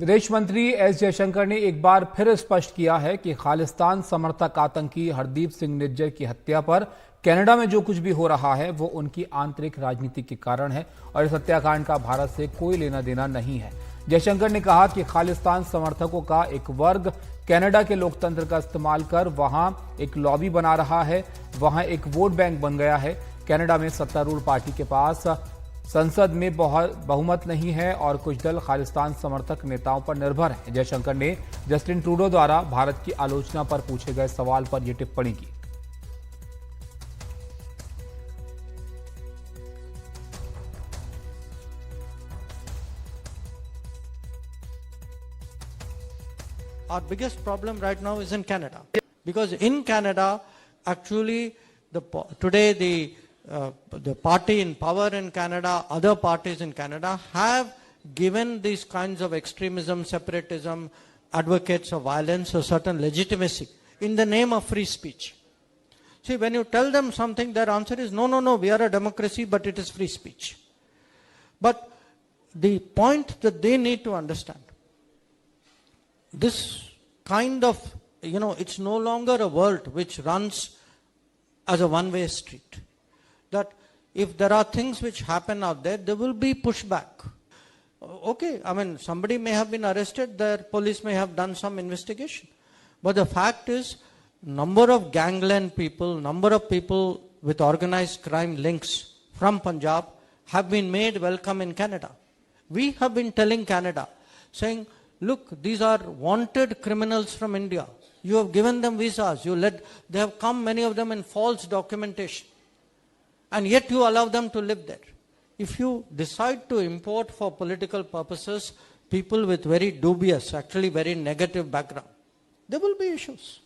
विदेश मंत्री एस जयशंकर ने एक बार फिर स्पष्ट किया है कि खालिस्तान समर्थक आतंकी हरदीप सिंह निज्जर की हत्या पर कनाडा में जो कुछ भी हो रहा है वो उनकी आंतरिक राजनीति के कारण है और इस हत्याकांड का भारत से कोई लेना देना नहीं है। जयशंकर ने कहा कि खालिस्तान समर्थकों का एक वर्ग कनाडा के लोकतंत्र का इस्तेमाल कर वहां एक लॉबी बना रहा है, वहां एक वोट बैंक बन गया है। कनाडा में सत्तारूढ़ पार्टी के पास संसद में बहुमत नहीं है और कुछ दल खालिस्तान समर्थक नेताओं पर निर्भर हैं। जयशंकर ने जस्टिन ट्रूडो द्वारा भारत की आलोचना पर पूछे गए सवाल पर यह टिप्पणी की। Our biggest problem right now is in Canada, because in Canada, actually, today the party in power in Canada, other parties in Canada have given these kinds of extremism, separatism, advocates of violence a certain legitimacy in the name of free speech. See, when you tell them something, their answer is no, we are a democracy, but it is free speech. But the point that they need to understand, this kind of, it's no longer a world which runs as a one-way street. That if there are things which happen out there, there will be pushback. Okay, somebody may have been arrested, the police may have done some investigation. But the fact is, number of gangland people, number of people with organized crime links from Punjab have been made welcome in Canada. We have been telling Canada, saying, look, these are wanted criminals from India. You have given them visas. They have come, many of them, in false documentation. And yet you allow them to live there. If you decide to import for political purposes people with very dubious, actually very negative background, there will be issues.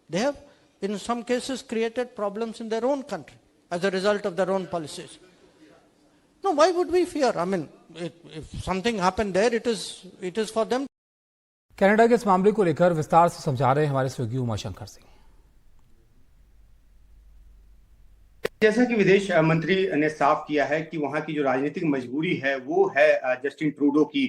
They have, in some cases, created problems in their own country as a result of their own policies. No, why would we fear? If something happened there, it is for them. Canada के इस मामले को लेकर विस्तार से समझा रहे हैं हमारे सहयोगी उमाशंकर सिंह। जैसा कि विदेश मंत्री ने साफ किया है कि वहां की जो राजनीतिक मजबूरी है वो है जस्टिन ट्रूडो की।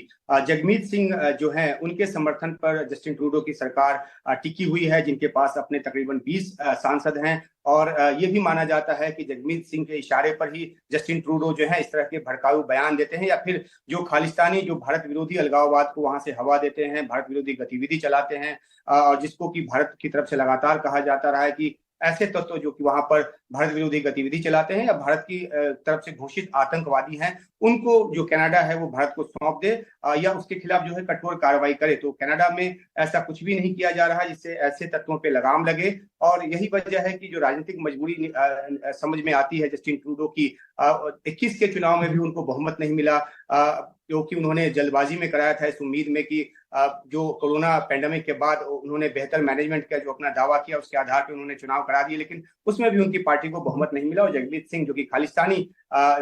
जगमीत सिंह जो हैं उनके समर्थन पर जस्टिन ट्रूडो की सरकार टिकी हुई है, जिनके पास अपने तकरीबन 20 सांसद हैं। और ये भी माना जाता है कि जगमीत सिंह के इशारे पर ही जस्टिन ट्रूडो जो है इस तरह के भड़काऊ बयान देते हैं या फिर जो खालिस्तानी, जो भारत विरोधी अलगाववाद को वहां से हवा देते हैं, भारत विरोधी गतिविधि चलाते हैं, और जिसको कि भारत की तरफ से लगातार कहा जाता रहा है कि ऐसे तत्व जो कि वहां पर भारत विरोधी गतिविधि चलाते हैं या भारत की तरफ से घोषित आतंकवादी हैं, उनको जो कनाडा है वो भारत को सौंप दे या उसके खिलाफ जो है कठोर कार्रवाई करे। तो कनाडा में ऐसा कुछ भी नहीं किया जा रहा जिससे ऐसे तत्वों पे लगाम लगे। और यही वजह है कि जो राजनीतिक मजबूरी समझ में आती है जस्टिन ट्रूडो की। 21 के चुनाव में भी उनको बहुमत नहीं मिला, क्योंकि उन्होंने जल्दबाजी में कराया था इस उम्मीद में कि जो कोरोना पैंडेमिक के बाद उन्होंने बेहतर मैनेजमेंट का जो अपना दावा किया उसके आधार पर उन्होंने चुनाव करा दिए, लेकिन उसमें भी उनकी पार्टी को बहुमत नहीं मिला। और जगमीत सिंह जो कि खालिस्तानी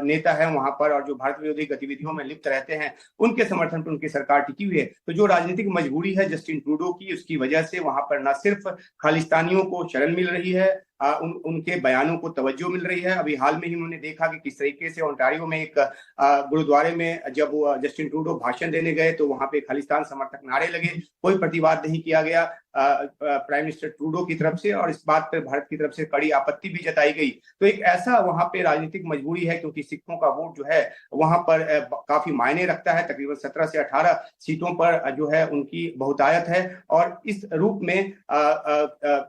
नेता है वहां पर और जो भारत विरोधी गतिविधियों में लिप्त रहते हैं, उनके समर्थन पर उनकी सरकार टिकी हुई है। तो जो राजनीतिक मजबूरी है जस्टिन ट्रूडो की, उसकी वजह से वहां पर न सिर्फ खालिस्तानियों को शरण मिल रही है, उनके बयानों को तवज्जो मिल रही है। अभी हाल में ही उन्होंने देखा कि किस तरीके से ओंटारियो में एक गुरुद्वारे में जब जस्टिन ट्रूडो भाषण देने गए तो वहां पे खालिस्तान समर्थक नारे लगे, कोई प्रतिवाद नहीं किया गया प्राइम मिनिस्टर ट्रूडो की तरफ से, और इस बात पर भारत की तरफ से कड़ी आपत्ति भी जताई गई। तो एक ऐसा वहां पे राजनीतिक मजबूरी है, क्योंकि सिखों का वोट जो है वहां पर काफी मायने रखता है। तकरीबन 17 से 18 सीटों पर जो है उनकी बहुतायत है, और इस रूप में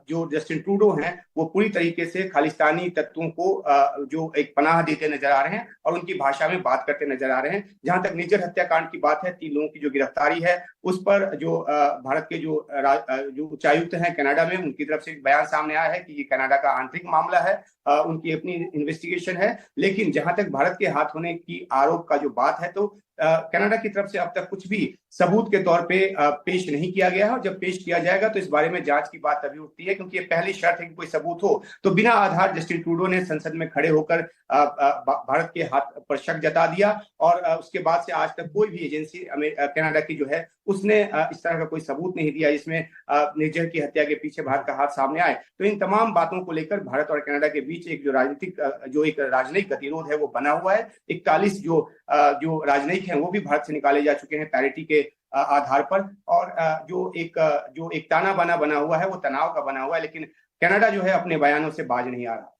जो जस्टिन ट्रूडो हैं वो पूरी तरीके से खालिस्तानी तत्वों को जो एक पनाह देते नजर आ रहे हैं और उनकी भाषा में बात करते नजर आ रहे हैं। जहां तक निज्जर हत्याकांड की बात है, 3 लोगों की जो गिरफ्तारी है उस पर जो भारत के जो उच्चायुक्त हैं कनाडा में, उनकी तरफ से एक बयान सामने आया है कि ये कनाडा का आंतरिक मामला है, उनकी अपनी इन्वेस्टिगेशन है। लेकिन जहां तक भारत के हाथ होने की आरोप का जो बात है, तो कनाडा की तरफ से अब तक कुछ भी सबूत के तौर पे पेश नहीं किया गया है। और जब पेश किया जाएगा तो इस बारे में जांच की बात तभी उठती है, क्योंकि ये पहली शर्त है कि कोई सबूत हो। तो बिना आधार जस्टिन ट्रूडो ने संसद में खड़े होकर भारत के हाथ पर शक जता दिया, और उसके बाद से आज तक कोई भी एजेंसी कनाडा की जो है उसने इस तरह का कोई सबूत नहीं दिया जिसमें निज्जर की हत्या के पीछे भारत का हाथ सामने आए। तो इन तमाम बातों को लेकर भारत और कनाडा के बीच एक जो राजनयिक गतिरोध है वो बना हुआ है। 41 जो राजनयिक हैं वो भी भारत से निकाले जा चुके हैं पैरिटी के आधार पर। और जो एक ताना बाना बना हुआ है वो तनाव का बना हुआ है, लेकिन कनाडा जो है अपने बयानों से बाज नहीं आ रहा।